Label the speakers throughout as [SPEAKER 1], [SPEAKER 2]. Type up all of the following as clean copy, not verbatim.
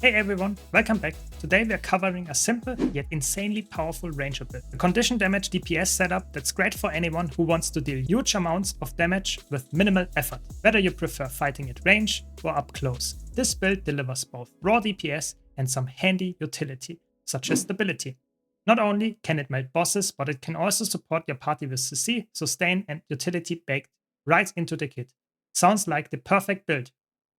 [SPEAKER 1] Hey everyone, welcome back. Today we are covering a simple yet insanely powerful ranger build. A condition damage DPS setup that's great for anyone who wants to deal huge amounts of damage with minimal effort, whether you prefer fighting at range or up close. This build delivers both raw DPS and some handy utility, such as stability. Not only can it melt bosses, but it can also support your party with CC, sustain, and utility baked right into the kit. Sounds like the perfect build,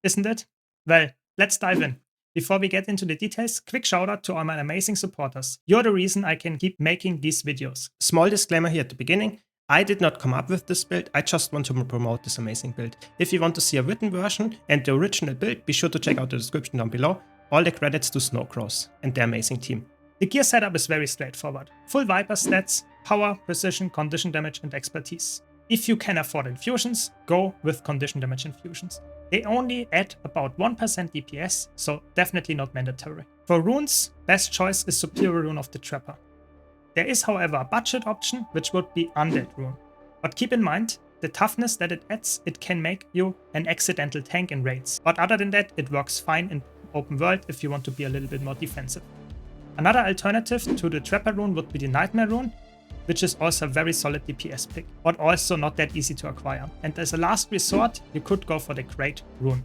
[SPEAKER 1] isn't it? Well, let's dive in. Before we get into the details, quick shout out to all my amazing supporters. You're the reason I can keep making these videos. Small disclaimer here at the beginning, I did not come up with this build, I just want to promote this amazing build. If you want to see a written version and the original build, be sure to check out the description down below. All the credits to Snowcross and their amazing team. The gear setup is very straightforward. Full Viper stats, power, precision, condition damage and expertise. If you can afford infusions, go with condition damage infusions. They only add about 1% DPS, so definitely not mandatory. For runes, best choice is Superior Rune of the Trapper. There is however a budget option, which would be Undead Rune. But keep in mind, the toughness that it adds, it can make you an accidental tank in raids. But other than that, it works fine in open world if you want to be a little bit more defensive. Another alternative to the Trapper Rune would be the Nightmare Rune, which is also a very solid DPS pick, but also not that easy to acquire. And as a last resort, you could go for the Great Rune.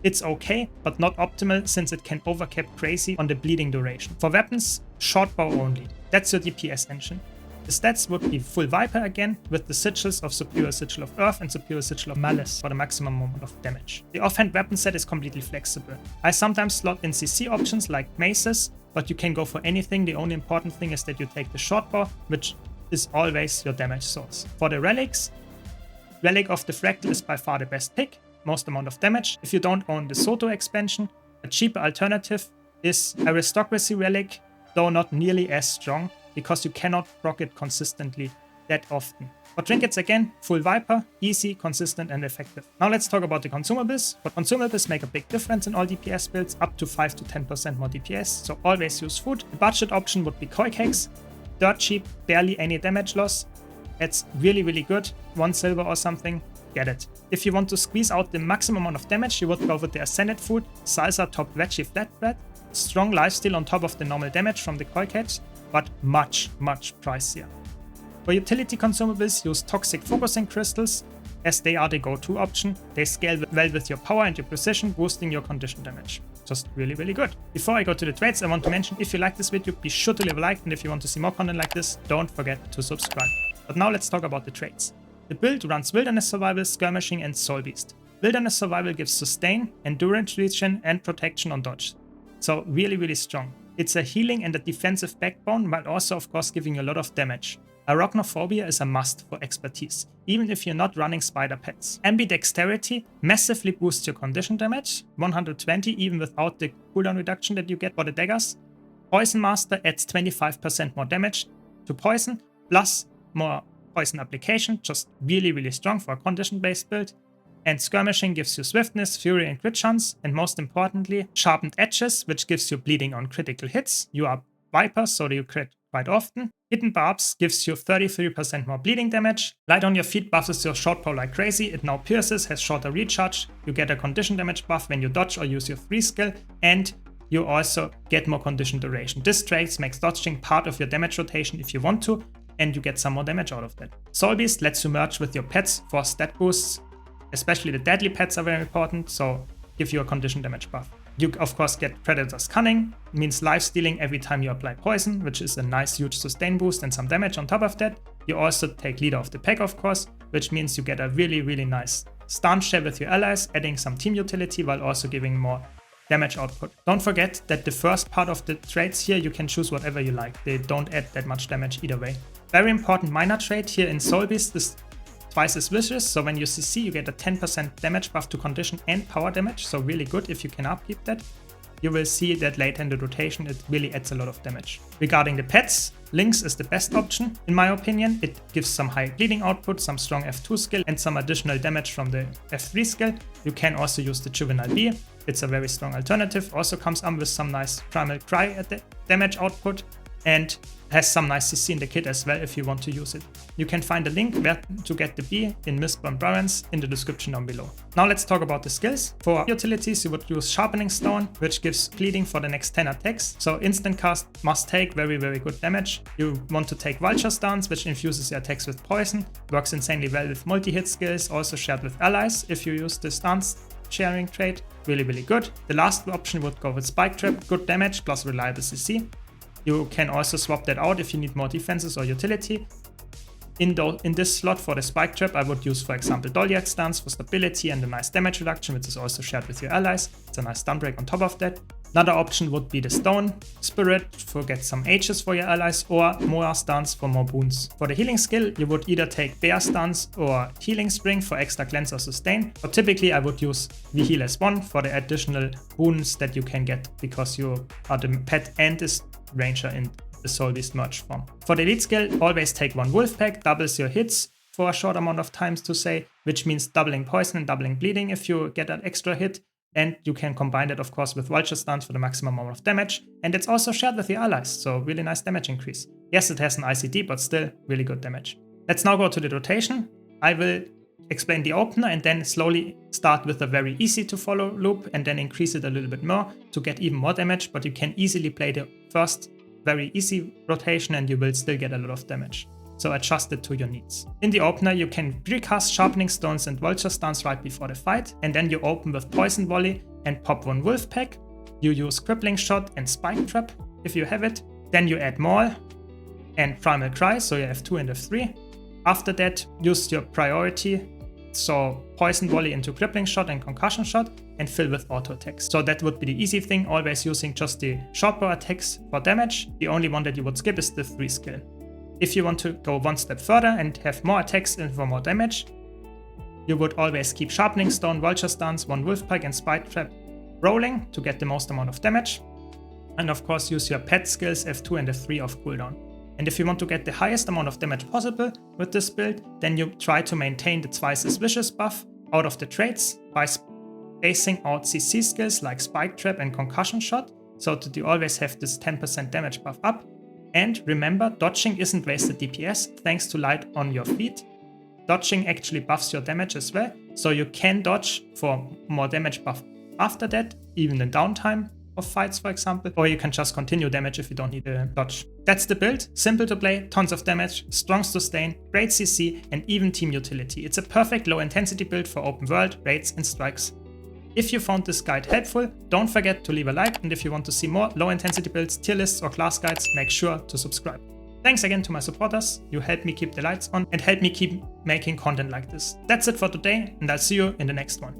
[SPEAKER 1] It's okay, but not optimal since it can overcap crazy on the bleeding duration. For weapons, short bow only. That's your DPS engine. The stats would be full Viper again, with the sigils of Superior Sigil of Earth and Superior Sigil of Malice for the maximum amount of damage. The offhand weapon set is completely flexible. I sometimes slot in CC options like maces, but you can go for anything. The only important thing is that you take the short bow, which is always your damage source. For the relics, Relic of the Fractal is by far the best pick, most amount of damage. If you don't own the Soto expansion, a cheaper alternative is Aristocracy Relic, though not nearly as strong, because you cannot proc it consistently that often. For trinkets again, full Viper, easy, consistent and effective. Now let's talk about the consumables. But consumables make a big difference in all DPS builds, up to 5 to 10% more DPS, so always use food. The budget option would be Koi Cakes. Dirt cheap, barely any damage loss. It's really good. 1 silver or something, get it. If you want to squeeze out the maximum amount of damage, you would go with the Ascended food, salsa topped veggie flatbread, strong lifesteal on top of the normal damage from the Koi Cakes, but much pricier. For utility consumables, use Toxic Focusing Crystals, as they are the go-to option. They scale well with your power and your precision, boosting your condition damage. Just really good. Before I go to the trades, I want to mention, if you like this video, be sure to leave a like, and if you want to see more content like this, don't forget to subscribe. But now let's talk about the trades. The build runs Wilderness Survival, Skirmishing and Soulbeast. Wilderness Survival gives sustain, endurance regen and protection on dodge. So really strong. It's a healing and a defensive backbone, while also of course giving you a lot of damage. Arachnophobia is a must for expertise, even if you're not running spider pets. Ambidexterity massively boosts your condition damage, 120 even without the cooldown reduction that you get for the daggers. Poison Master adds 25% more damage to poison, plus more poison application, just really strong for a condition-based build. And Skirmishing gives you swiftness, fury and crit chance, and most importantly, sharpened edges, which gives you bleeding on critical hits. You are Viper, so you crit quite often. Hidden Barbs gives you 33% more bleeding damage. Light on your feet buffs your short bow like crazy. It now pierces, has shorter recharge. You get a condition damage buff when you dodge or use your free skill, and you also get more condition duration. This trait makes dodging part of your damage rotation if you want to, and you get some more damage out of that. Soulbeast lets you merge with your pets for stat boosts. Especially the deadly pets are very important, so give you a condition damage buff. You of course get Predator's Cunning, means life stealing every time you apply poison, which is a nice huge sustain boost and some damage on top of that. You also take Leader of the Pack of course, which means you get a really nice stance share with your allies, adding some team utility while also giving more damage output. Don't forget that the first part of the traits here you can choose whatever you like, they don't add that much damage either way. Very important minor trait here in Soulbeast is twice as vicious, so when you CC you get a 10% damage buff to condition and power damage, so really good if you can upkeep that. You will see that later in the rotation it really adds a lot of damage. Regarding the pets, Lynx is the best option in my opinion. It gives some high bleeding output, some strong F2 skill and some additional damage from the F3 skill. You can also use the Juvenile Bee. It's a very strong alternative, also comes with some nice Primal Cry at the damage output. and has some nice CC in the kit as well if you want to use it. You can find a link where to get the B in Mistborn Barrens in the description down below. Now let's talk about the skills. For utilities, you would use Sharpening Stone, which gives bleeding for the next 10 attacks. So instant cast must take very good damage. You want to take Vulture Stance, which infuses your attacks with poison. Works insanely well with multi-hit skills, also shared with allies if you use the stance sharing trait. Really good. The last option would go with Spike Trap, good damage plus reliable CC. You can also swap that out if you need more defenses or utility. In this slot for the Spike Trap, I would use, for example, Doliac Stance for stability and a nice damage reduction, which is also shared with your allies. It's a nice stun break on top of that. Another option would be the Stone Spirit for get some H's for your allies, or Moa Stance for more boons. For the healing skill, you would either take Bear Stance or Healing Spring for extra cleanse or sustain, but typically I would use the Heal as 1 for the additional boons that you can get because you are the pet and this ranger in the Soulbeast merge form. For the elite skill, always take one wolf pack, doubles your hits for a short amount of times to say, which means doubling poison and doubling bleeding if you get an extra hit. And you can combine it, of course, with Vulture Stance for the maximum amount of damage. And it's also shared with your allies, so really nice damage increase. Yes, it has an ICD, but still really good damage. Let's now go to the rotation. I will explain the opener and then slowly start with a very easy to follow loop and then increase it a little bit more to get even more damage, but you can easily play the first very easy rotation and you will still get a lot of damage. So adjust it to your needs. In the opener, you can recast Sharpening Stones and Vulture Stance right before the fight, and then you open with Poison Volley and pop one Wolf Pack. You use Crippling Shot and Spike Trap if you have it. Then you add Maul and Primal Cry, so you have 2 and F3. After that, use your priority, so Poison Volley into Crippling Shot and Concussion Shot, and fill with auto attacks. So that would be the easy thing, always using just the short bow attacks for damage. The only one that you would skip is the 3 skill. If you want to go one step further and have more attacks and for more damage, you would always keep Sharpening Stone, Vulture Stance, 1 Wolfpack and Spike Trap rolling to get the most amount of damage. And of course use your pet skills F2 and F3 off cooldown. And if you want to get the highest amount of damage possible with this build, then you try to maintain the twice as vicious buff out of the traits by spacing out CC skills like Spike Trap and Concussion Shot, so that you always have this 10% damage buff up. And remember, dodging isn't wasted DPS thanks to light on your feet. Dodging actually buffs your damage as well, so you can dodge for more damage buff after that, even in downtime of fights, for example, or you can just continue damage if you don't need a dodge. That's the build. Simple to play, tons of damage, strong sustain, great CC, and even team utility. It's a perfect low intensity build for open world, raids, and strikes. If you found this guide helpful, don't forget to leave a like, and if you want to see more low intensity builds, tier lists, or class guides, make sure to subscribe. Thanks again to my supporters, you help me keep the lights on and help me keep making content like this. That's it for today, and I'll see you in the next one.